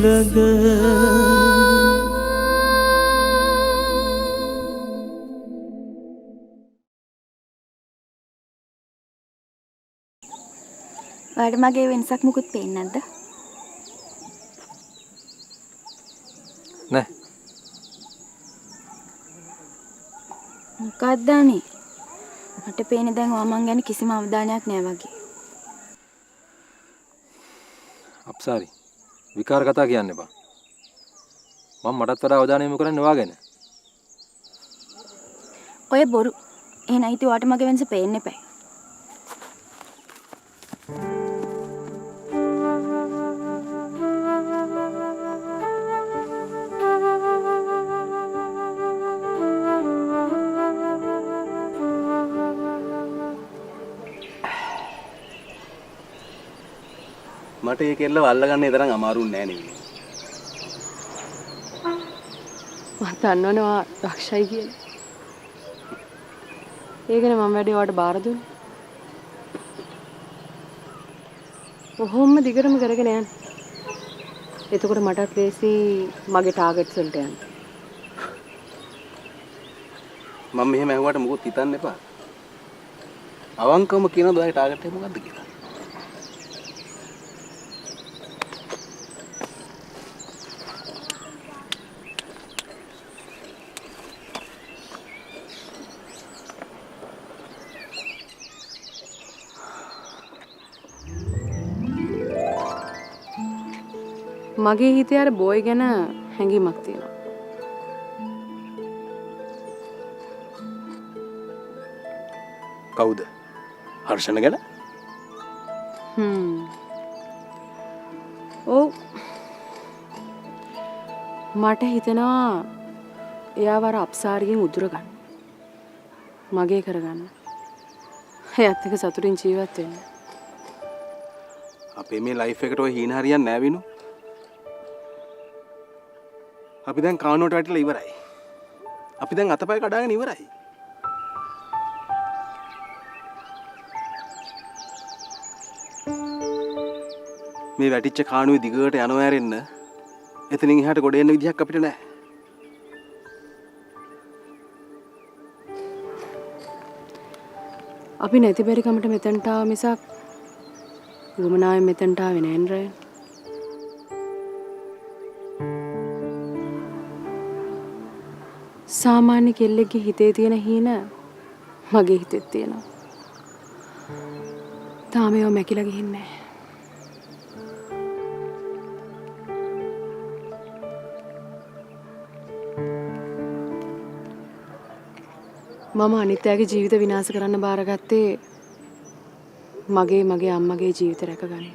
සුළඟ ඔයාලට මගේ වෙනසක් මුකුත් පේන්නේ නැද්ද? නෑ. මොකක්ද අනේ? මට පේන්නේ දැන් ඔයා මං ගැන කිසිම අවධානයක් නෑ වගේ. අප්සාරි. විකාර කතා කියන්න එපා. මම මටත් වඩා අවධානය යොමු කරන්නේ ඔයා ගැන. ඔය බොරු. එහෙනම් ඉතින් ඔයාට මගේ වෙනස පේන්න එපා. මට ඒ කෙල්ලව අල්ලගන්න තරම් අමාරුුන්නේ නෑ නෙවෙයි. මම දන්නවනේ දක්ෂයි කියලා. ඒකනේ මම වැඩේ ඔයාලට බාර දුන්නේ. කොහොම දිගටම කරගෙන යන්න. එතකොට මටත් ලේසි මගේ ටාගට්ස් වලට යන්න. මම මෙහෙම ඇහුවට මොකොත් හිතන්න එපා. අවංකවම කියනද ඔයාගේ ටාගට් එක මොකද්ද කියලා? මගේ හිතේ අර බෝයි ගැන හැඟීමක් තියෙනවා. කවුද? හර්ෂණ ගැන? ඔව්. මට හිතෙනවා එයාව අර අප්සාරියෙන් උදුර ගන්න. මගේ කරගන්න. එයාත් එක්ක සතුටින් ජීවත් වෙන්න. අපේ මේ ලයිෆ් එකට ඔය හීන හරියන්නේ නෑ විනු. අපි දැන් කානුවට වැටිලා ඉවරයි. අපි දැන් අතපය කඩාගෙන ඉවරයි. මේ වැටිච්ච කානුවේ දිගට යනවා ඇරෙන්න එතනින් එහාට ගොඩ එන්න විදිහක් අපිට නැහැ. අපි නැති බැරි කමට මෙතනට ආව මිසක් වුමනාවෙන් මෙතනට ආවේ නෑ නේද? සාමාන්‍ය කෙල්ලෙක්ගේ හිතේ තියෙන හීන මගේ හිතෙත් තියෙනවා. තාම ඒව මැකිලා ගිහින් නැහැ. මම අනිත්‍යගේ ජීවිත විනාශ කරන්න බාරගත්තේ මගේ අම්මගේ ජීවිත රැකගන්න.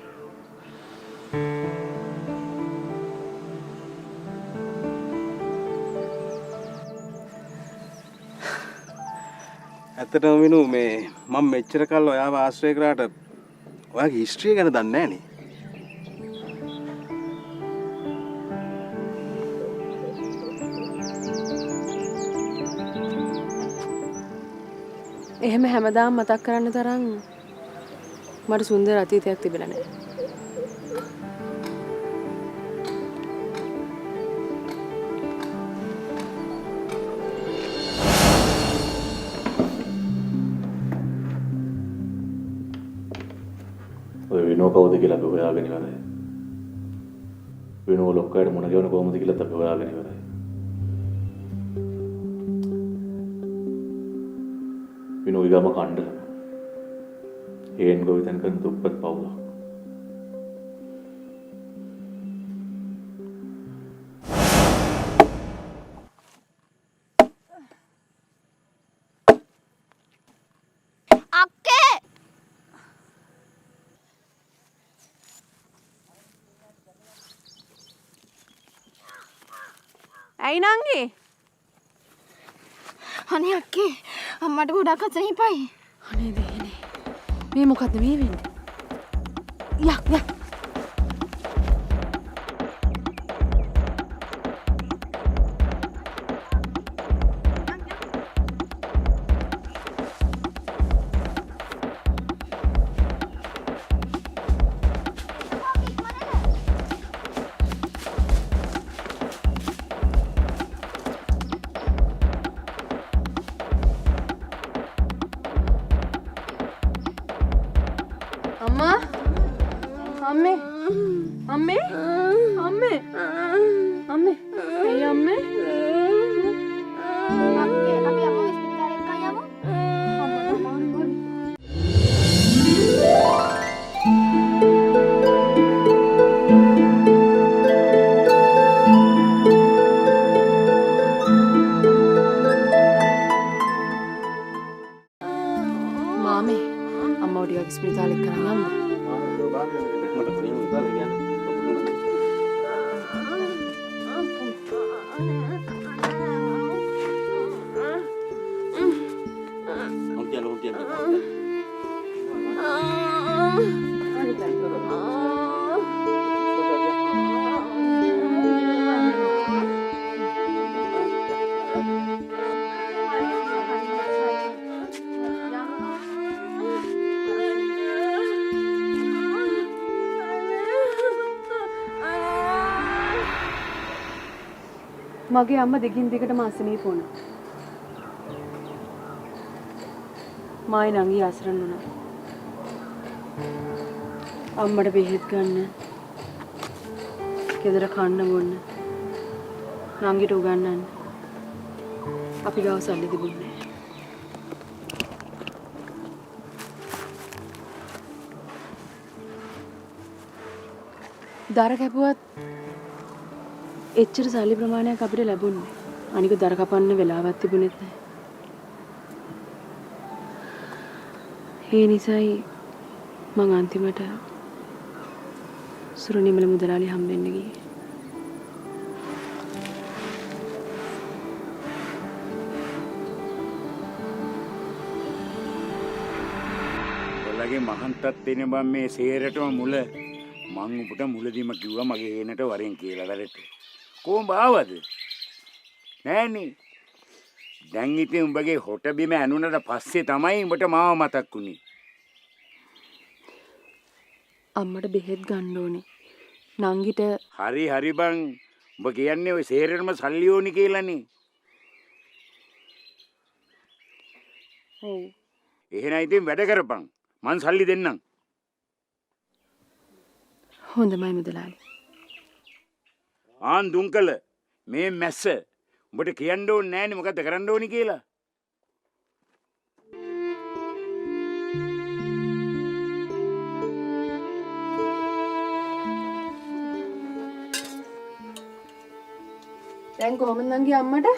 ඇත්තටම විනු මේ මම මෙච්චර කල් ඔයාව ආශ්‍රය කරාට ඔයාගේ හිස්ටරි ගැන දන්නේ නැහනේ. එහෙම හැමදාම මතක් කරන්න තරම් මට සුන්දර අතීතයක් තිබෙලා නැහැ. ඔය විනෝ කවුද කියලා අපි හොයාගෙන ඉවරයි. විනෝ ලොක්කයට මුණ ගැවුණ කොහොමද කියලාත් අපි හොයාගෙන ඉවරයි. විනෝ ඊගම කණ්ඩ හේන් ගොවිතැන් කරන දුප්පත් පවුලක්. ඇයි නංගි? අනේ අක්කේ අම්මට ගොඩක් අසනීපයි. අනේ දෙයනේ. මේ මොකද්ද මේ වෙන්නේ? යක්. අම්මේ අම්මේ අම්මේ අම්මේ ඇයි අම්මේ අපි අම්මව ඉස්පිරිතාලෙට යමු. මාමේ අම්මව ටිකක් ඉස්පිරිතාලෙට කරන් යන්න. මගේ අම්මා දෙකින් දෙකටම අසනීප වුණා. මායි නංගි අසරණ වුණා. අම්මට බෙහෙත් ගන්න, ගෙදර කන්න බොන්න, නංගිට උගන්වන්න. අපි ගාව සල්ලි තිබුණේ නැහැ. දර කැපුවත් එච්චර සල්ලි ප්‍රමාණයක් අපිට ලැබුණේ. අනික දර කපන්න වෙලාවක් තිබුණෙත් නැහැ. ඒ නිසායි මං අන්තිමට සුරුනිමල මුදලාලි හම්බෙන්න ගියේ. ඔයාලගේ මහන්තත් දෙන බම් මේ සේරටම මුල මං උඹට මුලදීම කිව්වා මගේ හේනට වරෙන් කියලා වැඩට. කොහොම ආවද? නෑනේ. දැන් ඉතින් උඹගේ හොට බිම ඇනුනට පස්සේ තමයි උඹට මාව මතක් වුනේ. අම්මට බෙහෙත් ගන්න ඕනේ. නංගිට හරි බං. උඹ කියන්නේ ඔය සේරෙටම සල්ලි ඕනි කියලානේ. ඔව්. එහෙනම් ඉතින් වැඩ කරපන්. මං සල්ලි දෙන්නම්. හොඳමයි මුදලාලි. ආන් දුන්කල මේ මැස්ස උඹට කියන්න ඕනේ නෑනේ මොකද්ද කරන්න ඕනි කියලා. දැන් කොහොමද නංගි අම්මට?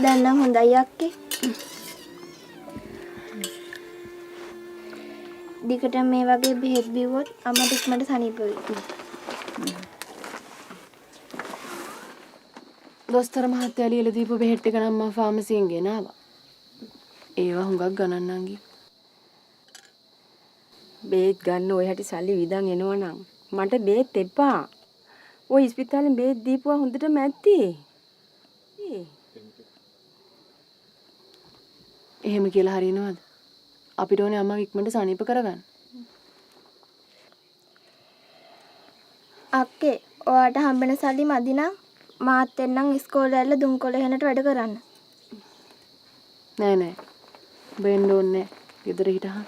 දැන් නම් හොඳයි අක්කේ. දිකට මේ වගේ බෙහෙත් බිව්වොත් අම්මට ඉක්මනට සනීප වෙයි. දොස්තර මහත්තයා ලියලා දීපු බෙහෙත් ටික නම් මම ෆාමසියෙන් ගෙනාවා. ඒවා හුඟක් ගණන් නංගි. බේත් ගන්න ඔය හැටි සල්ලි විදන් එනවනම් මට බේත් එපා. ඔය ඉස්පිතාලෙන් බේත් දීපුවා හොඳටම ඇත්ති. එහෙම කියලා හරියනවද? අපිට ඕනේ අම්මව ඉක්මනට සනීප කරගන්න. අක්කේ ඔයාට හම්බෙන සල්ලි මදි නම් මාත් එන්නම් ඉස්කෝලේ ඇවිල්ලා දුම්කොළ එහෙනට වැඩ කරන්න. නෑ. බෙන්න ඕනේ. ගෙදර හිටහන්.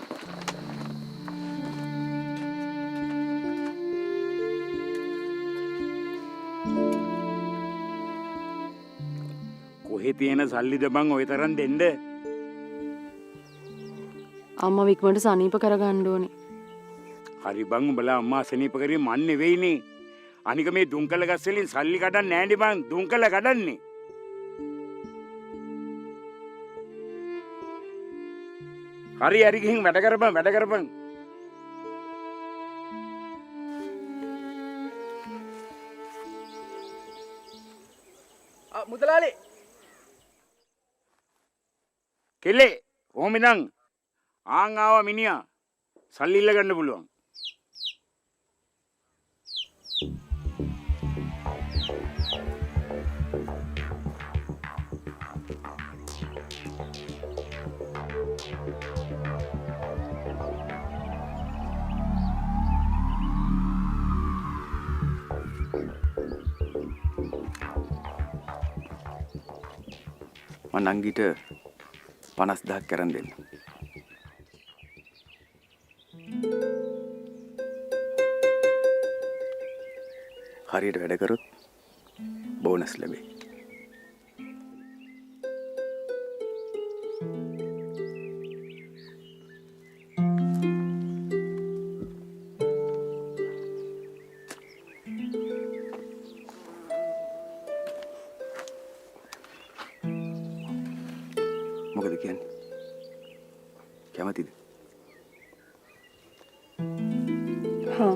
කොහෙ තියෙන සල්ලිද බං ඔය තරම් දෙන්න? අම්මව ඉක්මනට සනීප කරගන්න ඕනේ. හරි බං උඹලා අම්මා සනීප කරේ මන් නෙවෙයිනේ. අනික මේ දුම්කල ගස් වලින් සල්ලි කඩන්නේ නෑනේ බං. දුම්කල කඩන්නේ. හරි ගිහින් වැඩ කරපන්. මුදලාලි කෙල්ලේ කොහොම ඉඳන් ආන් ආවා මිනිහා සල්ලි ඉල්ල ගන්න පුළුවන්. මං නංගිට 50000ක් කරන් දෙන්න. හරියට වැඩ කරොත් බෝනස් ලැබේ. මොකද කියන්නේ? කැමතිද? හා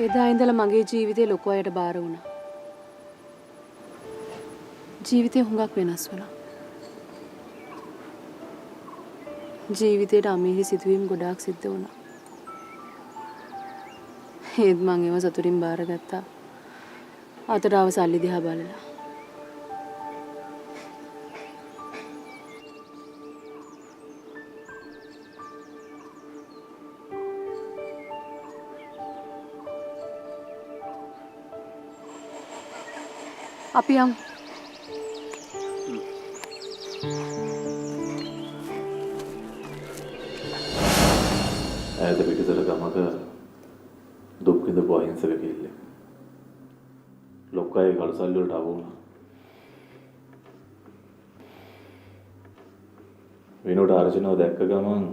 එදා ඉඳලා මගේ ජීවිතේ ලොකු අයට බාර වුණා. ජීවිතේ හුඟක් වෙනස් වුණා. ජීවිතේට අමීරි සිදුවීම් ගොඩාක් සිද්ධ වුණා. ඒත් මං ඒව සතුටින් බාරගත්තා. අතට ආව සල්ලි දිහා බලලා. අපි යමු. ඈත පිටතට ගමක දුක් විඳපු අහිංසක කෙල්ලෙක්. ලොක්කගේ කඩසල්ලි වලට අහු වුණා. විනෝඩ අර්ජුනව දැක්ක ගමන්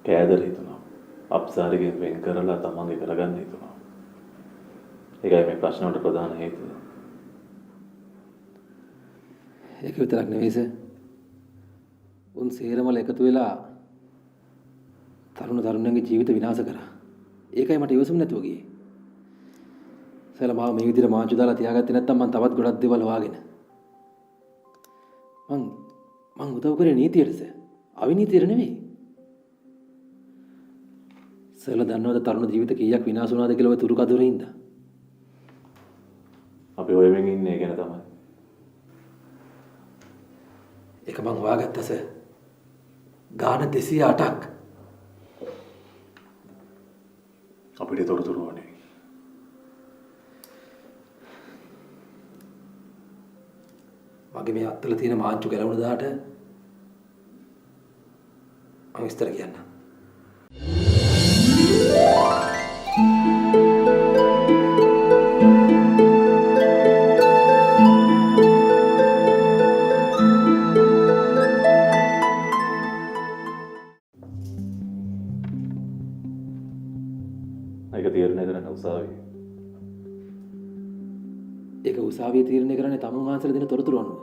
කෑදර හිතුණා. අප්සාරිගෙන් වෙන් කරලා තමන්ගේ කරගන්න හිතුණා. ඒකයි මේ ප්‍රශ්න වලට ප්‍රධාන හේතුව. ඒක විතරක් නෙවෙයි සර්. උන් සේරමල එකතු වෙලා තරුණ තරුණියන්ගේ ජීවිත විනාශ කරා. ඒකයි මට ඉවසුම් නැතුව ගියේ. සර් මාව මේ විදිහට මාංචු දාලා තියාගත්තේ නැත්නම් මං තවත් ගොඩක් දේවල් හොයාගෙන. මං උදව් කරේ නීතියට සර්. අවිනීතියට නෙවෙයි. සර්ලා දන්නවද තරුණ ජීවිත කීයක් විනාශ වුණාද කියලා ඔය තුරු කදුරේ ඉඳලා? අපි හොයමින් ඉන්නේ ගැන තමයි. ඒක මං හොයාගත්තා සර්. ගාන 208ක්. අපිට තොරතුරු ඕනේ. මගේ මේ අත්වල තියෙන මාංචු ගැලවුණ දාට මම විස්තර කියන්නම්. ඒක තීරණය කරන්න උසාවියේ. ඒක උසාවියේ තීරණය කරන්නේ තමුන් වහන්සේලා දෙන තොරතුරු අනුව.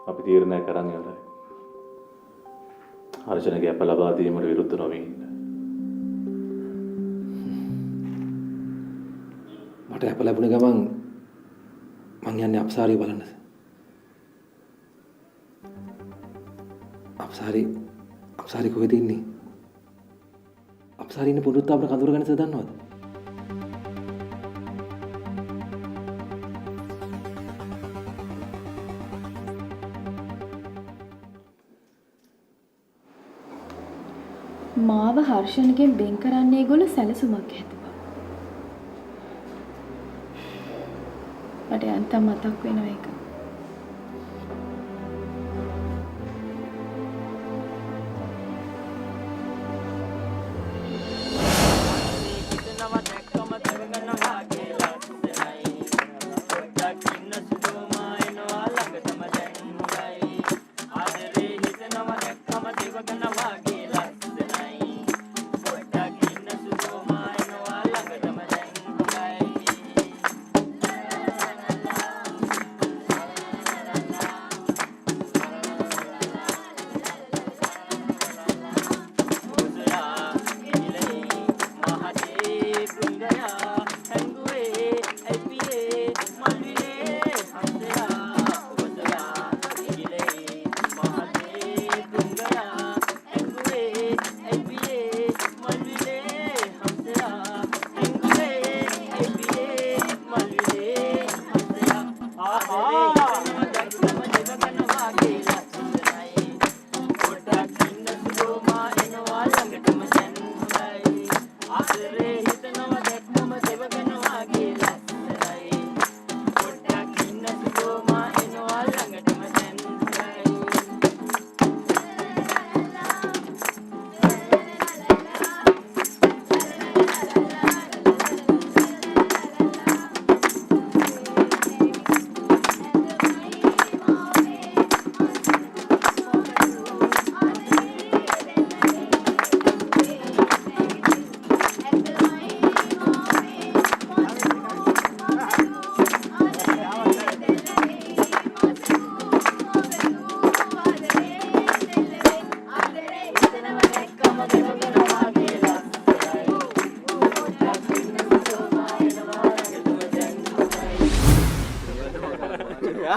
අපි තීරණය කරන් ඉවරයි. හර්ෂණගේ අප ලබා දීමට විරුද්ධ නොවී ඉන්න. මට අප ලැබුණ ගමන් මං යන්නේ අප්සාරිය බලන්න. අප්සාරි කොහෙද ඉන්නේ? අප්සාරි ඉන්නේ පුරුත්තාපන කඳුර ගැන දන්නවද? මාව හර්ෂණගෙන් වෙන් කරන්නේ ඒගොල්ලෝ සැලසුමක් හැදුවා. මට යන්තම් මතක් වෙනවා ඒක.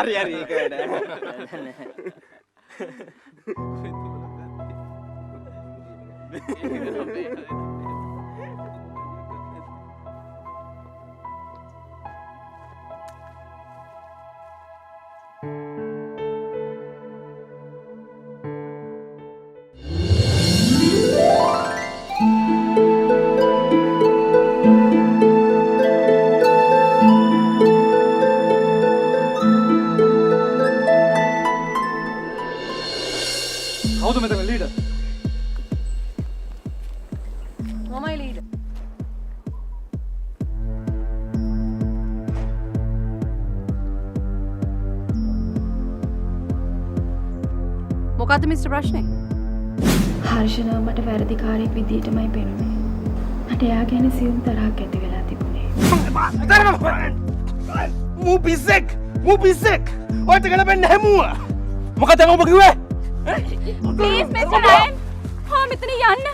හරි හරි ඒක නෑ. කවුද මෙතන ලීඩර්? මමයි ලීඩර්. මොකද්ද මිස්ටර් ප්‍රශ්නේ? හර්ෂණව මට වැරදිකාරයෙක් විදිහටමයි පෙනුනේ. මට එයා ගැන සියුම් තරහක් ඇති වෙලා තිබුණේ. මූ පිස්සෙක් ඔයාට ගලපෙන්න හැමුවා. මොකද ඔබ කිව්වේ? Please mister Ryan. හා මෙතන යන්න.